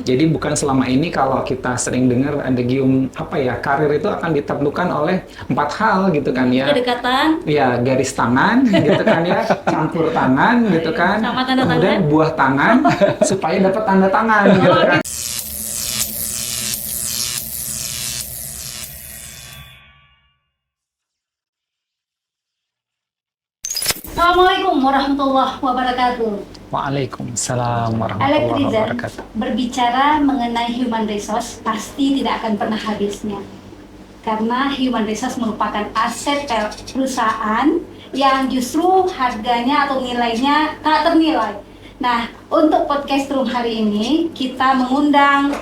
Jadi bukan selama ini kalau kita sering dengar ada gium karir itu akan ditentukan oleh 4 hal gitu kan ya. Kedekatan. Ya, garis tangan gitu kan ya, campur tangan gitu kan. Sama tanda Kemudian tangan. buah tangan supaya dapat tanda tangan gitu kan. Assalamualaikum warahmatullahi wabarakatuh. Waalaikumsalam warahmatullahi Elektrizan, wabarakatuh. berbicara mengenai human resource pasti tidak akan pernah habisnya. Karena human resource merupakan aset perusahaan yang justru harganya atau nilainya tak ternilai. Nah, untuk podcast room hari ini kita mengundang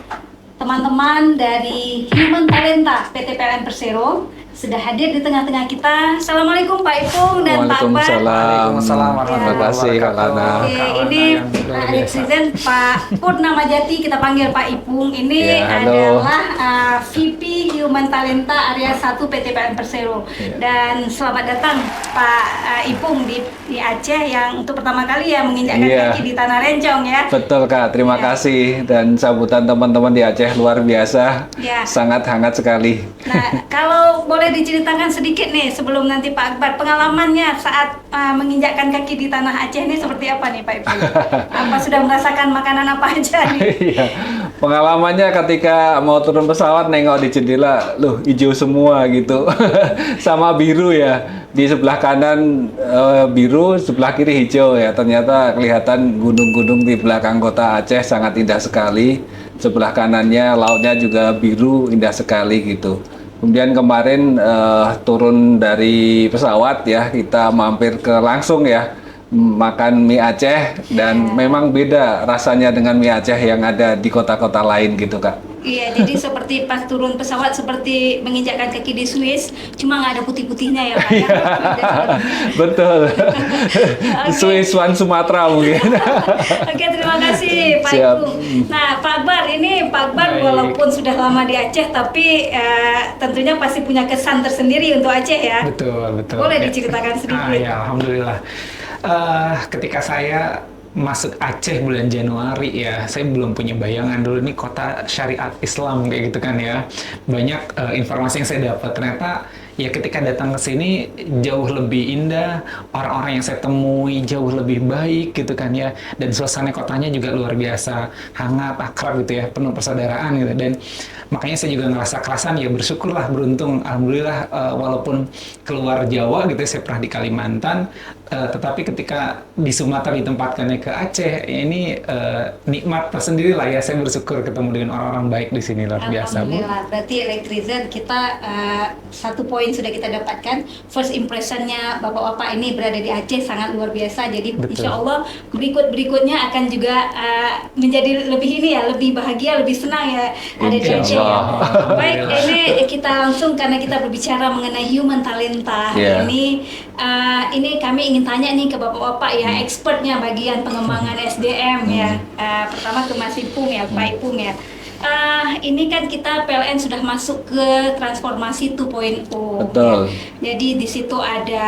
teman-teman dari Human Talenta PT PLN Persero sudah hadir di tengah-tengah kita. Assalamualaikum Pak Ipung dan Pak Akbar. Waalaikumsalam warahmatullahi warahmatullahi kasih, Kak Lana. wabarakatuh. Oke, Kak Lana ini yang luar biasa. Elektrizan Pak Purnamajati, kita panggil Pak Ipung. Ini Ya, halo. adalah VP Human Talenta Area 1 PT PLN Persero. Ya. Dan selamat datang Pak Ipung di Aceh yang untuk pertama kali ya menginjakkan Iya. kaki di Tanah Rencong ya. Betul Kak, terima Ya. kasih dan sambutan teman-teman di Aceh luar biasa, Ya. sangat hangat sekali. Nah, kalau boleh diceritakan sedikit nih sebelum nanti Pak Akbar, pengalamannya saat menginjakkan kaki di tanah Aceh ini seperti apa nih Pak Ipung? Apa sudah merasakan makanan apa aja nih? Iya, pengalamannya ketika mau turun pesawat nengok di jendela, loh hijau semua gitu, sama biru ya. Di sebelah kanan biru, sebelah kiri hijau ya. Ternyata kelihatan gunung-gunung di belakang kota Aceh sangat indah sekali. Sebelah kanannya lautnya juga biru, indah sekali gitu. Kemudian kemarin turun dari pesawat ya, kita mampir ke langsung ya makan mie Aceh dan memang beda rasanya dengan mie Aceh yang ada di kota-kota lain gitu Kak. Iya, jadi seperti pas turun pesawat seperti menginjakkan kaki di Swiss, cuma nggak ada putih-putihnya ya Pak ya. Betul. Swiss One Sumatera mungkin. Oke, terima kasih Pak Siap. Ipung. Nah, Pak Akbar, ini Pak Akbar Baik. walaupun sudah lama di Aceh, tapi tentunya pasti punya kesan tersendiri untuk Aceh ya. Betul, betul. Boleh Ya. diceritakan sedikit? Ya, alhamdulillah. Ketika saya masuk Aceh bulan Januari ya, saya belum punya bayangan dulu ini kota syariat Islam kayak gitu kan ya. Banyak informasi yang saya dapat, ternyata ya ketika datang ke sini jauh lebih indah, orang-orang yang saya temui jauh lebih baik gitu kan ya, dan suasana kotanya juga luar biasa hangat, akrab gitu ya, penuh persaudaraan gitu. Dan makanya saya juga ngerasa kerasan ya, bersyukurlah, beruntung, alhamdulillah, walaupun keluar Jawa gitu ya, saya pernah di Kalimantan, tetapi ketika di Sumatera ditempatkannya ke Aceh, ini nikmat tersendiri lah ya. Saya bersyukur ketemu dengan orang-orang baik di sini, luar biasa Bu. Alhamdulillah, berarti Elektrizan kita satu poin sudah kita dapatkan, first impressionnya Bapak-Bapak ini berada di Aceh sangat luar biasa. Jadi Betul. insya Allah berikutnya akan juga menjadi lebih ini ya, lebih bahagia, lebih senang ya ada di Insya Aceh ya. Allah. Baik, ini kita langsung karena kita berbicara mengenai human talenta Yeah. ini kami ingin tanya nih ke Bapak-Bapak ya, expertnya bagian pengembangan SDM ya. Pertama ke Mas Ipung ya, Pak Ipung ya. Ini kan kita PLN sudah masuk ke transformasi 2.0. Betul. Ya. Jadi di situ ada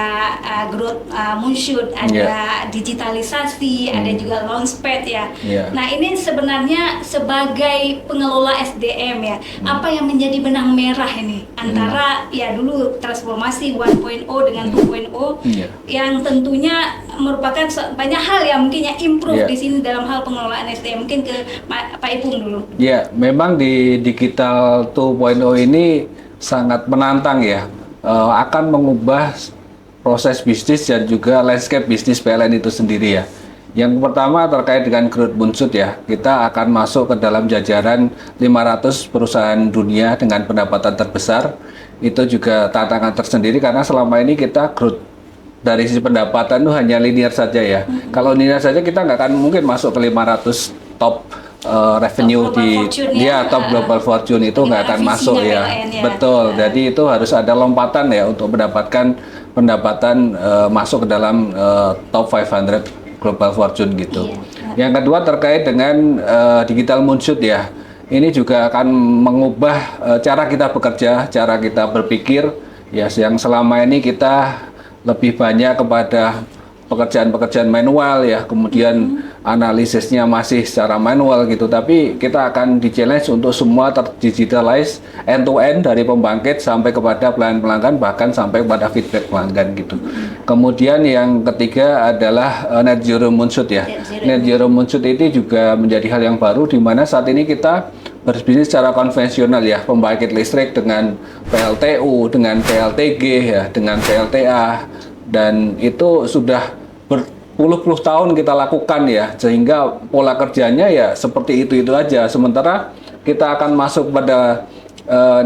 growth moonshot, ada digitalisasi, ada juga launchpad ya. Yeah. Nah, ini sebenarnya sebagai pengelola SDM ya, apa yang menjadi benang merah ini antara ya dulu transformasi 1.0 dengan 2.0 Yeah. yang tentunya merupakan banyak hal yang mungkin yang improve Yeah. di sini dalam hal pengelolaan SDM. Mungkin ke Pak Ipung dulu. Ya, memang di digital 2.0 ini sangat menantang ya. Akan mengubah proses bisnis dan juga landscape bisnis PLN itu sendiri ya. Yang pertama terkait dengan growth moonshot ya. Kita akan masuk ke dalam jajaran 500 perusahaan dunia dengan pendapatan terbesar. Itu juga tantangan tersendiri karena selama ini kita growth dari sisi pendapatan itu hanya linear saja ya. Kalau linear saja kita nggak akan mungkin masuk ke 500 top revenue Top di global fortune ya. top global fortune itu Dengan nggak akan visinya masuk ya. PLN ya. Betul. Jadi itu harus ada lompatan ya untuk mendapatkan pendapatan masuk ke dalam top 500 global fortune gitu. Iya. Yang kedua terkait dengan digital moonshot ya. Ini juga akan mengubah cara kita bekerja, cara kita berpikir ya, yang selama ini kita lebih banyak kepada pekerjaan-pekerjaan manual ya, kemudian analisisnya masih secara manual gitu, tapi kita akan di-challenge untuk semua terdigitalize end to end dari pembangkit sampai kepada pelayanan pelanggan, bahkan sampai kepada feedback pelanggan gitu. Kemudian yang ketiga adalah net zero moonshot ya. Net zero moonshot ini juga menjadi hal yang baru di mana saat ini kita berbisnis secara konvensional ya, pembangkit listrik dengan PLTU, dengan PLTG ya, dengan PLTA, dan itu sudah berpuluh-puluh tahun kita lakukan ya, sehingga pola kerjanya ya seperti itu aja. Sementara kita akan masuk pada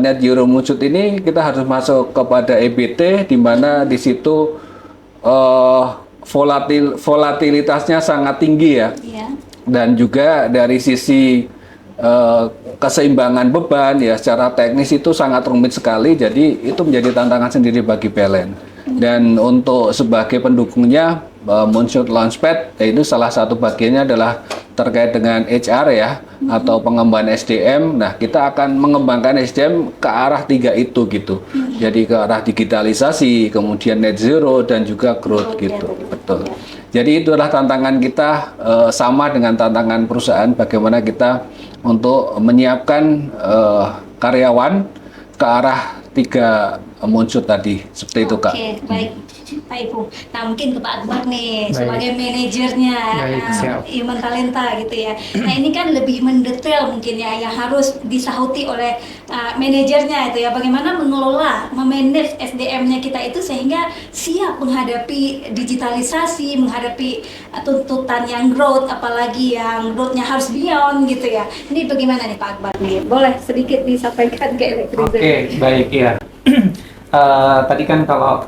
net zero moonshot ini, kita harus masuk kepada EBT, di mana di situ volatilitasnya sangat tinggi ya. Iya. Dan juga dari sisi keseimbangan beban ya, secara teknis itu sangat rumit sekali, jadi itu menjadi tantangan sendiri bagi PLN. Dan untuk sebagai pendukungnya, Moonshot Launchpad ya, itu salah satu bagiannya adalah terkait dengan HR ya, atau pengembangan SDM. Nah, kita akan mengembangkan SDM ke arah 3 itu gitu. Jadi ke arah digitalisasi, kemudian net zero, dan juga growth gitu. Betul. Jadi itu adalah tantangan kita, sama dengan tantangan perusahaan, bagaimana kita untuk menyiapkan karyawan ke arah 3 Moonshot tadi, seperti itu Kak. Oke, baik Pak Ibu. Nah, mungkin ke Pak Akbar nih, Baik. sebagai manajernya Baik, siap. Human Talenta gitu ya. Nah, ini kan lebih mendetail mungkin ya, yang harus disahuti oleh manajernya itu ya. Bagaimana mengelola, memanage SDM-nya kita itu sehingga siap menghadapi digitalisasi, menghadapi tuntutan yang growth, apalagi yang growth-nya harus beyond gitu ya. Ini bagaimana nih Pak Akbar nih? Boleh sedikit disampaikan ke Elektrizer? Oke, baik ya. Tadi kan kalau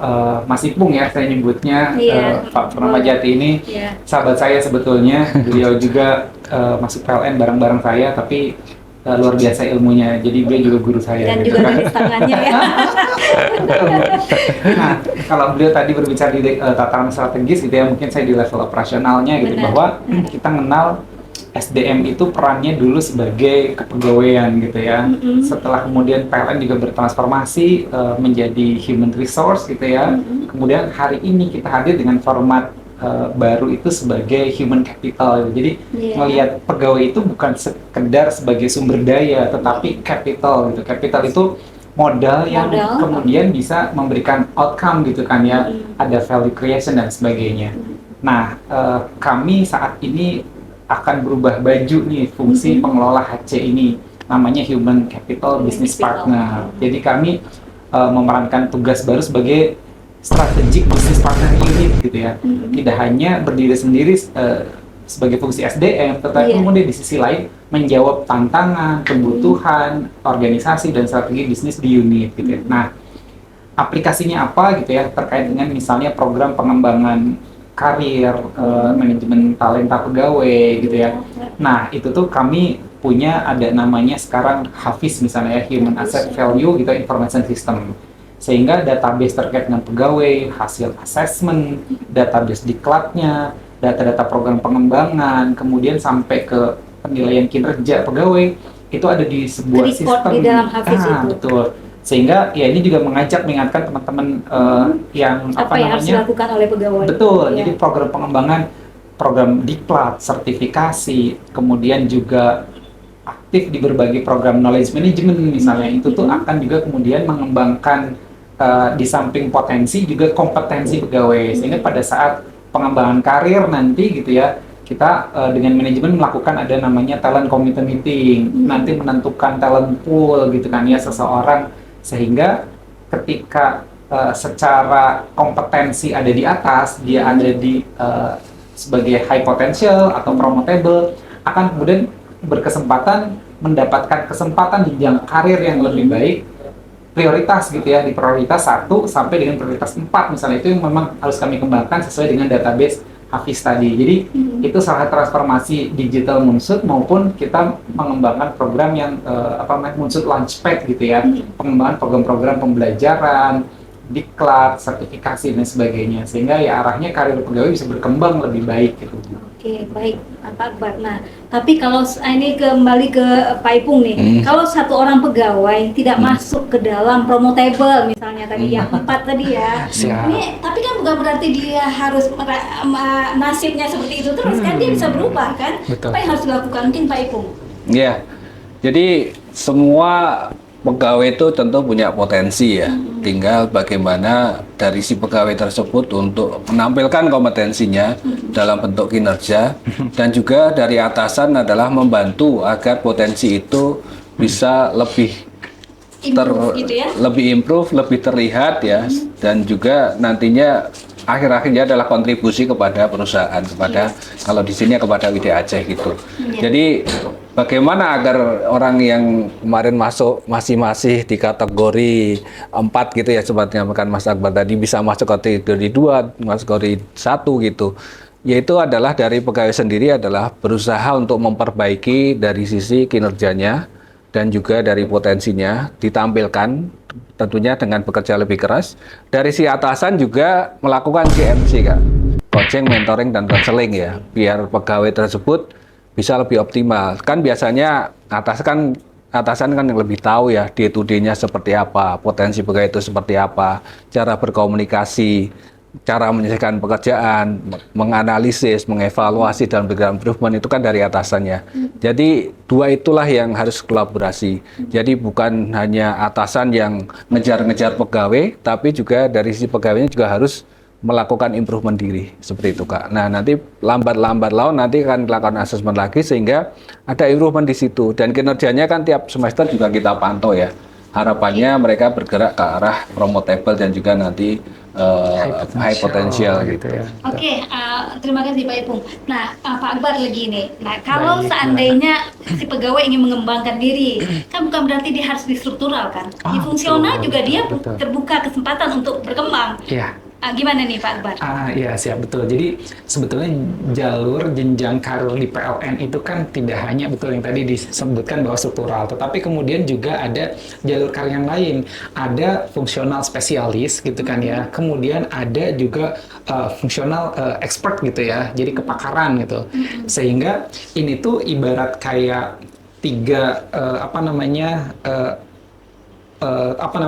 Mas Ipung ya saya nyebutnya, Iya. Pak Pramajati ini Iya. sahabat saya sebetulnya. Beliau juga masuk PLN bareng-bareng saya, tapi luar biasa ilmunya. Jadi beliau juga guru saya. Dan gitu juga kan. tulis tangannya ya. Nah, kalau beliau tadi berbicara di tataran strategis gitu ya, mungkin saya di level operasionalnya gitu, Benar. bahwa kita mengenal SDM itu perannya dulu sebagai kepegawaian gitu ya. Setelah kemudian PLN juga bertransformasi menjadi human resource gitu ya. Kemudian hari ini kita hadir dengan format baru itu sebagai human capital. Jadi Iya. melihat pegawai itu bukan sekedar sebagai sumber daya, tetapi capital gitu. Capital itu modal yang Modal. kemudian bisa memberikan outcome gitu kan ya. Ada value creation dan sebagainya. Nah, kami saat ini akan berubah baju nih fungsi pengelola HC ini, namanya Human Capital Business Capital. Partner. Jadi kami memerankan tugas baru sebagai strategic business partner unit gitu ya. Tidak hanya berdiri sendiri sebagai fungsi SDM, tetapi Iya. kemudian di sisi lain menjawab tantangan, kebutuhan organisasi dan strategi bisnis di unit gitu ya. Nah, aplikasinya apa gitu ya, terkait dengan misalnya program pengembangan karir, manajemen talenta pegawai gitu ya. Nah, itu tuh kami punya ada namanya sekarang Hafiz misalnya ya, Human Asset Value gitu, Information System. Sehingga database terkait dengan pegawai, hasil assessment, database diklatnya, data-data program pengembangan, kemudian sampai ke penilaian kinerja pegawai, itu ada di sebuah Report sistem. di dalam Hafiz itu. Betul. Sehingga ya ini juga mengingatkan teman-teman yang Apa yang harus dilakukan oleh pegawai? betul. Iya. Jadi program pengembangan, program diklat, sertifikasi, kemudian juga aktif di berbagai program knowledge management misalnya, itu tuh akan juga kemudian mengembangkan di samping potensi juga kompetensi pegawai, sehingga pada saat pengembangan karir nanti gitu ya, kita dengan manajemen melakukan ada namanya talent commitment meeting, nanti menentukan talent pool gitu kan ya seseorang, sehingga ketika secara kompetensi ada di atas, dia ada di sebagai high potential atau promotable, akan kemudian berkesempatan mendapatkan kesempatan jenjang karir yang lebih baik, prioritas gitu ya, di prioritas 1 sampai dengan prioritas 4 misalnya, itu yang memang harus kami kembangkan sesuai dengan database Hafiz tadi. Jadi itu salah transformasi digital Moonshot, maupun kita mengembangkan program yang Moonshot Launchpad gitu ya, pengembangan program-program pembelajaran, diklat, sertifikasi dan sebagainya, sehingga ya arahnya karir pegawai bisa berkembang lebih baik gitu. Oke, baik Pak Akbar. Nah, tapi kalau ini kembali ke Pak Ipung nih, kalau satu orang pegawai tidak masuk ke dalam promotable, misalnya tadi yang 4 tadi ya, Siap. ini tapi kan bukan berarti dia harus nasibnya seperti itu terus kan, dia bisa berubah kan? Betul. Apa yang harus dilakukan mungkin Pak Ipung? Ya, jadi semua pegawai itu tentu punya potensi ya. Tinggal bagaimana dari si pegawai tersebut untuk menampilkan kompetensinya dalam bentuk kinerja, dan juga dari atasan adalah membantu agar potensi itu bisa lebih Improve gitu ya? lebih improve, lebih terlihat ya, dan juga nantinya akhir-akhirnya adalah kontribusi kepada perusahaan, kepada kalau di sini kepada WD Aceh gitu. Jadi bagaimana agar orang yang kemarin masuk masih di kategori 4 gitu ya, seperti yang makan Mas Akbar tadi, bisa masuk kategori 2, masuk kategori 1 gitu. Yaitu adalah dari pegawai sendiri adalah berusaha untuk memperbaiki dari sisi kinerjanya dan juga dari potensinya ditampilkan, tentunya dengan bekerja lebih keras. Dari si atasan juga melakukan CMC, Kak, coaching, mentoring, dan counseling ya, biar pegawai tersebut bisa lebih optimal. Kan biasanya atasan kan yang lebih tahu ya day to day-nya seperti apa, potensi pegawai itu seperti apa, cara berkomunikasi, cara menyelesaikan pekerjaan, menganalisis, mengevaluasi, dan memberikan improvement itu kan dari atasannya. Jadi dua itulah yang harus kolaborasi. Jadi bukan hanya atasan yang ngejar-ngejar pegawai, tapi juga dari sisi pegawainya juga harus melakukan improvement diri, seperti itu, Kak. Nah, nanti lambat laun nanti akan dilakukan asesmen lagi sehingga ada improvement di situ, dan kinerjanya kan tiap semester juga kita pantau ya. Harapannya mereka bergerak ke arah promotable dan juga nanti high potential gitu. ya. Oke, terima kasih Pak Ipung. Nah, Pak Akbar lagi nih. Nah, kalau Baik, seandainya si pegawai ingin mengembangkan diri, kan bukan berarti dia harus di struktural kan? Di fungsional betul, juga dia betul. terbuka kesempatan untuk berkembang. Iya. Gimana nih Pak Akbar? Iya, siap, betul. Jadi sebetulnya jalur jenjang karir di PLN itu kan tidak hanya betul yang tadi disebutkan bahwa struktural, tetapi kemudian juga ada jalur karir yang lain. Ada fungsional spesialis gitu kan ya. Kemudian ada juga fungsional expert gitu ya. Jadi kepakaran gitu. Sehingga ini tuh ibarat kayak tiga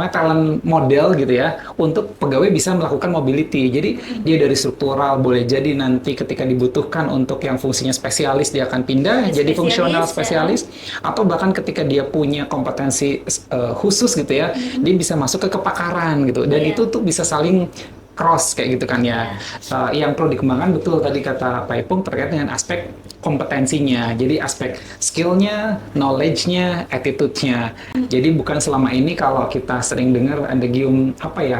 talent model gitu ya, untuk pegawai bisa melakukan mobility. Jadi dia dari struktural boleh jadi nanti ketika dibutuhkan untuk yang fungsinya spesialis dia akan pindah jadi fungsional spesialis, atau bahkan ketika dia punya kompetensi khusus gitu ya, dia bisa masuk ke kepakaran gitu, dan itu tuh bisa saling cross kayak gitu kan ya. Yang perlu dikembangkan betul tadi kata Pak Ipung terkait dengan aspek kompetensinya. Jadi aspek skillnya, knowledge-nya, attitude-nya. Jadi bukan selama ini kalau kita sering dengar ada gium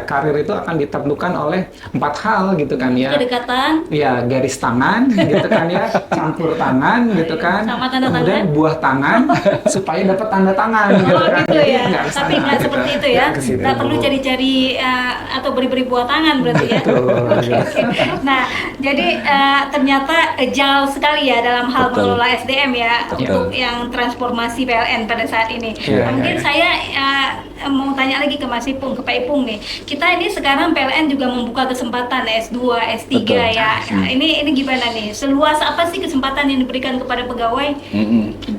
karir itu akan ditaklukkan oleh 4 hal gitu kan ya. Kedekatan. Ya, garis tangan gitu kan ya, campur tangan gitu kan. Sama tanda kemudian tangan. buah tangan supaya dapat tanda tangan gitu kan. Gitu ya. Nggak ke Tapi sana nggak gitu. seperti itu ya. Nggak ke situ. Nggak perlu cari-cari atau beri-beri buah tangan berarti ya. Betul. Oke. Nah, jadi ternyata jauh sekali ya dalam hal Betul. mengelola SDM ya, Betul. untuk yang transformasi PLN pada saat ini. Iya, Mungkin iya. saya mau tanya lagi ke Mas Ipung, ke Pak Ipung nih. Kita ini sekarang PLN juga membuka kesempatan S2, S3 Betul. ya. Ini gimana nih? Seluas apa sih kesempatan yang diberikan kepada pegawai?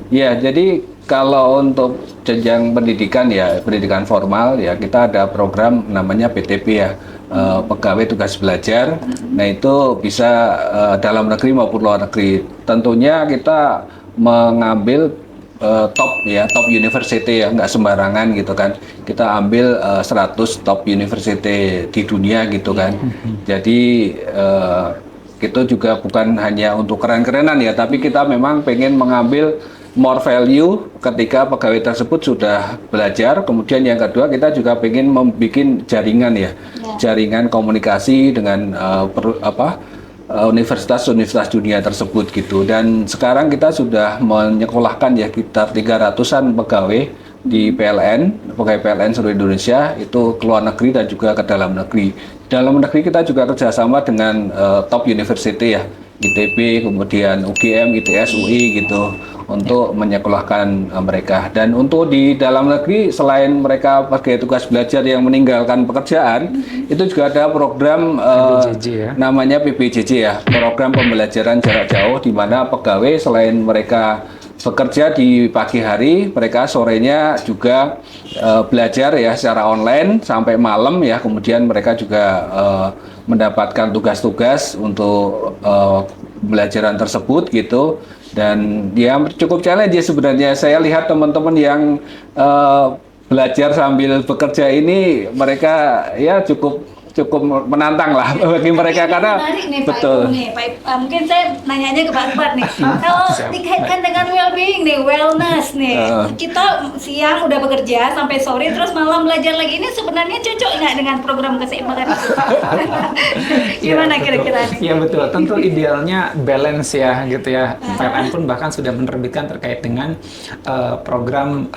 Ya, jadi kalau untuk jenjang pendidikan ya, pendidikan formal ya, kita ada program namanya PTP ya, pegawai tugas belajar. Nah, itu bisa dalam negeri maupun luar negeri. Tentunya kita mengambil top university ya, nggak sembarangan gitu kan. Kita ambil 100 top university di dunia gitu kan. Jadi itu juga bukan hanya untuk keren-kerenan ya, tapi kita memang pengen mengambil more value ketika pegawai tersebut sudah belajar. Kemudian yang kedua, kita juga pengen membuat jaringan ya, jaringan komunikasi dengan universitas-universitas dunia tersebut gitu. Dan sekarang kita sudah menyekolahkan ya sekitar 300-an pegawai di PLN, pegawai PLN seluruh Indonesia, itu ke luar negeri dan juga ke dalam negeri. Dalam negeri kita juga kerjasama dengan top university ya, ITB, kemudian UGM, ITS, UI gitu, untuk menyekolahkan mereka. Dan untuk di dalam negeri, selain mereka pakai tugas belajar yang meninggalkan pekerjaan, itu juga ada program PBJJ ya. namanya PBJJ ya, program pembelajaran jarak jauh, di mana pegawai selain mereka bekerja di pagi hari, mereka sorenya juga belajar ya secara online sampai malam ya. Kemudian mereka juga mendapatkan tugas-tugas untuk pembelajaran tersebut gitu. Dan dia cukup challenge ya sebenarnya. Saya lihat teman-teman yang belajar sambil bekerja ini, mereka ya cukup menantang lah bagi mereka, Ini karena menarik nih, betul. Pak Ipung nih. Mungkin saya nanyanya ke Pak Akbar nih. Kalau dikaitkan dengan well-being nih, wellness nih, kita siang udah bekerja sampai sore, terus malam belajar lagi, ini sebenarnya cocok nggak dengan program keseimbangan itu? Gimana kira-kira nih? Iya betul, tentu idealnya balance ya gitu ya. PLN pun bahkan sudah menerbitkan terkait dengan program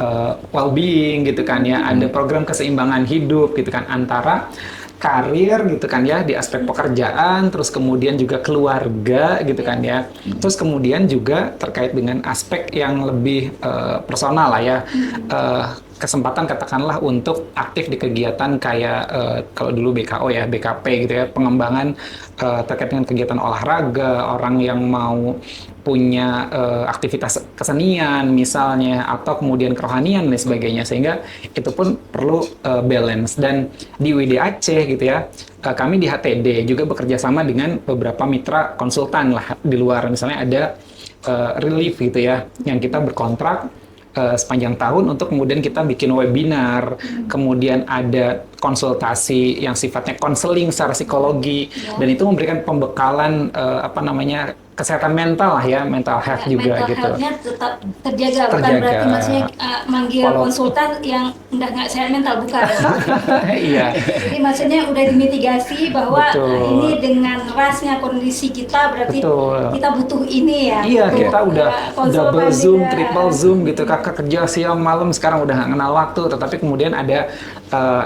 well-being gitu kan ya. Ada program keseimbangan hidup gitu kan, antara karir gitu kan ya di aspek pekerjaan, terus kemudian juga keluarga gitu kan ya, terus kemudian juga terkait dengan aspek yang lebih personal lah ya, kesempatan katakanlah untuk aktif di kegiatan kayak kalau dulu BKO ya, BKP gitu ya, pengembangan terkait dengan kegiatan olahraga, orang yang mau punya aktivitas kesenian misalnya, atau kemudian kerohanian dan sebagainya, sehingga itu pun perlu balance. Dan di WD Aceh gitu ya, kami di HTD juga bekerja sama dengan beberapa mitra konsultan lah di luar, misalnya ada Relief gitu ya, yang kita berkontrak sepanjang tahun untuk kemudian kita bikin webinar, kemudian ada konsultasi yang sifatnya konseling secara psikologi, dan itu memberikan pembekalan kesehatan mental lah ya, mental health juga mental gitu. health-nya tetap terjaga, bukan berarti maksudnya manggil konsultan yang udah nggak sehat mental, bukan. Iya. Jadi maksudnya udah dimitigasi bahwa ini dengan rasnya kondisi kita, berarti kita butuh ini ya. Iya, butuh, kita udah double Zoom, juga. triple Zoom gitu, kakak kerja siang malam, sekarang udah nggak kenal waktu, tetapi kemudian ada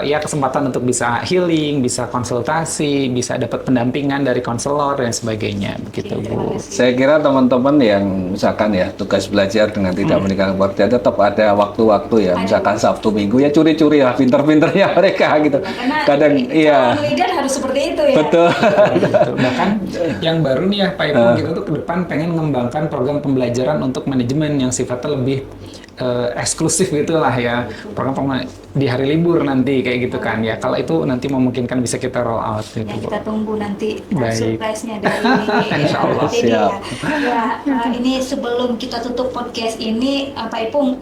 ya kesempatan untuk bisa healing, bisa konsultasi, bisa dapat pendampingan dari konselor dan sebagainya begitu, Bu. Saya kira teman-teman yang misalkan ya tugas belajar dengan tidak meninggalkan pekerjaan, tetap ada waktu-waktu ya, misalkan Sabtu Minggu ya curi-curi lah pinter-pinternya mereka gitu. Karena Kadang iya. leader harus seperti itu ya. Betul. Bahkan yang baru nih ya Pak Ipung, kita tuh ke depan pengen mengembangkan program pembelajaran untuk manajemen yang sifatnya lebih eksklusif gitulah ya, program di hari libur nanti kayak gitu kan ya. Kalau itu nanti memungkinkan bisa kita roll out gitu. Ya, kita tunggu nanti Baik. surprise-nya dari Insya Allah, HTD ya. siap. Ya, ini sebelum kita tutup podcast ini, Pak Ipung,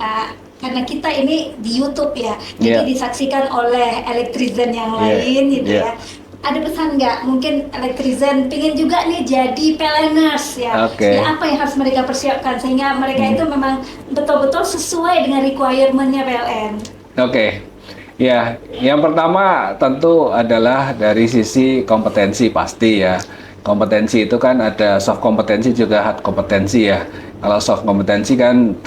karena kita ini di YouTube ya, jadi disaksikan oleh elektrizen yang lain gitu ya. Ada pesan nggak? Mungkin elektrizen pingin juga nih jadi PLNers ya. Ya, apa yang harus mereka persiapkan sehingga mereka itu memang betul-betul sesuai dengan requirement-nya PLN? Ya, yang pertama tentu adalah dari sisi kompetensi pasti ya. Kompetensi itu kan ada soft kompetensi juga hard kompetensi ya. Kalau soft kompetensi kan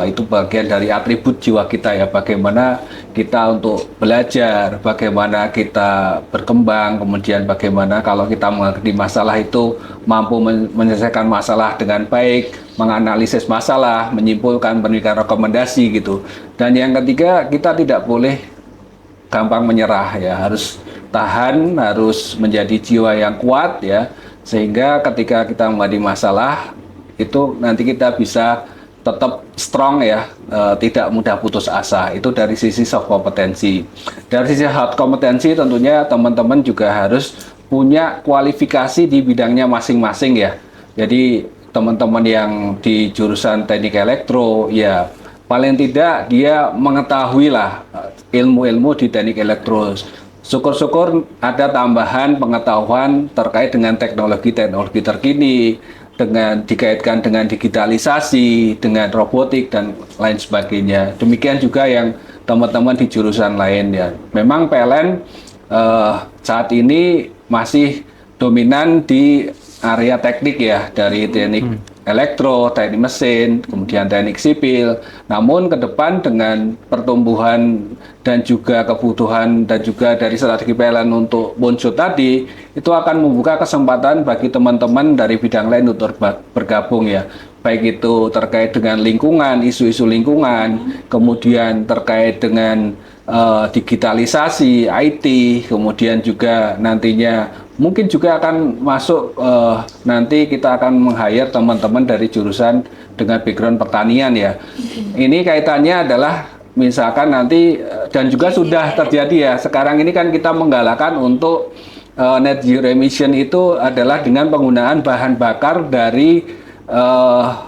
itu bagian dari atribut jiwa kita ya. Bagaimana kita untuk belajar, bagaimana kita berkembang, kemudian bagaimana kalau kita mengerti masalah itu mampu menyelesaikan masalah dengan baik, menganalisis masalah, menyimpulkan, memberikan rekomendasi gitu. Dan yang ketiga, kita tidak boleh gampang menyerah ya, harus tahan, harus menjadi jiwa yang kuat ya, sehingga ketika kita menghadapi masalah itu nanti kita bisa tetap strong ya, tidak mudah putus asa. Itu dari sisi soft kompetensi. Dari sisi hard kompetensi tentunya teman-teman juga harus punya kualifikasi di bidangnya masing-masing ya. Jadi teman-teman yang di jurusan teknik elektro ya, paling tidak dia mengetahui lah ilmu-ilmu di teknik elektro. Syukur-syukur ada tambahan pengetahuan terkait dengan teknologi terkini, dengan dikaitkan dengan digitalisasi, dengan robotik dan lain sebagainya. Demikian juga yang teman-teman di jurusan lain ya. Memang PLN saat ini masih dominan di area teknik ya, dari teknik elektro, teknik mesin, kemudian teknik sipil. Namun ke depan dengan pertumbuhan dan juga kebutuhan dan juga dari strategi PLN untuk muncul tadi, itu akan membuka kesempatan bagi teman-teman dari bidang lain untuk bergabung ya. baik itu terkait dengan lingkungan, isu-isu lingkungan, kemudian terkait dengan digitalisasi, IT, kemudian juga nantinya mungkin juga akan masuk nanti kita akan meng-hire teman-teman dari jurusan dengan background pertanian ya. Ini kaitannya adalah misalkan nanti dan juga sudah terjadi ya. Sekarang ini kan kita menggalakkan untuk net zero emission itu adalah dengan penggunaan bahan bakar dari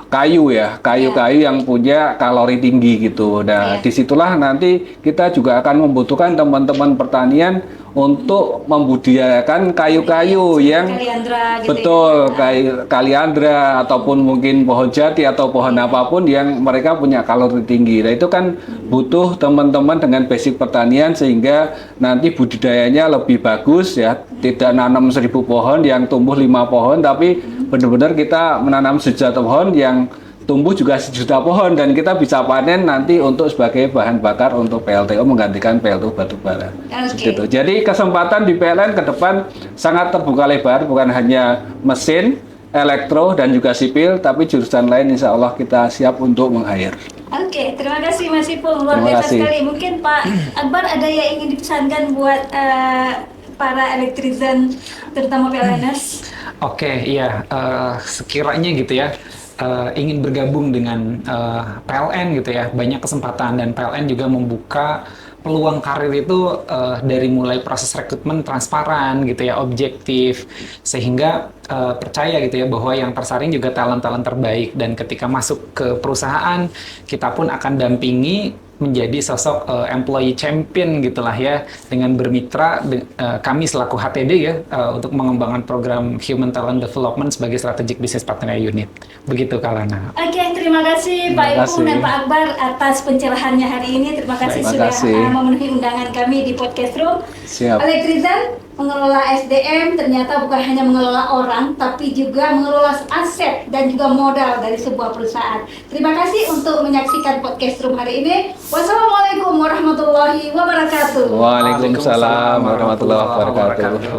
kayu ya, kayu-kayu yang punya kalori tinggi gitu. Nah, disitulah nanti kita juga akan membutuhkan teman-teman pertanian untuk membudidayakan kayu-kayu yang Kaliandra, gitu betul, kayu kaliandra ataupun mungkin pohon jati atau pohon apapun yang mereka punya kalori tinggi. Nah, itu kan butuh teman-teman dengan basic pertanian sehingga nanti budidayanya lebih bagus ya. Tidak nanam 1000 pohon yang tumbuh 5 pohon, tapi benar-benar kita menanam 1 juta pohon yang tumbuh juga 1 juta pohon dan kita bisa panen nanti untuk sebagai bahan bakar untuk PLTU menggantikan PLTU batubara. Gitu. Jadi kesempatan di PLN ke depan sangat terbuka lebar, bukan hanya mesin, elektro dan juga sipil, tapi jurusan lain insya Allah kita siap untuk meng-hire. Oke, terima kasih Mas Ipung, luar Terima biasa kasih. sekali. Mungkin Pak Akbar ada yang ingin dipesankan buat para elektrizen, terutama PLNers? Oke, iya, sekiranya gitu ya, ingin bergabung dengan PLN gitu ya, banyak kesempatan dan PLN juga membuka peluang karir itu dari mulai proses rekrutmen transparan gitu ya, objektif, sehingga percaya gitu ya bahwa yang tersaring juga talent-talent terbaik dan ketika masuk ke perusahaan kita pun akan dampingi menjadi sosok employee champion gitulah ya dengan bermitra kami selaku HTD ya untuk mengembangkan program Human Talent Development sebagai Strategic Business Partner Unit. Begitu Kalana. Oke, terima kasih Pak Terima Ipung kasih. dan Pak Akbar atas pencerahannya hari ini. Terima kasih Terima sudah kasih. memenuhi undangan kami di Podcast Room. Siap. Elektrizen mengelola SDM ternyata bukan hanya mengelola orang, tapi juga mengelola aset dan juga modal dari sebuah perusahaan. Terima kasih untuk menyaksikan Podcast Room hari ini. Wassalamualaikum warahmatullahi wabarakatuh. Waalaikumsalam warahmatullahi wabarakatuh.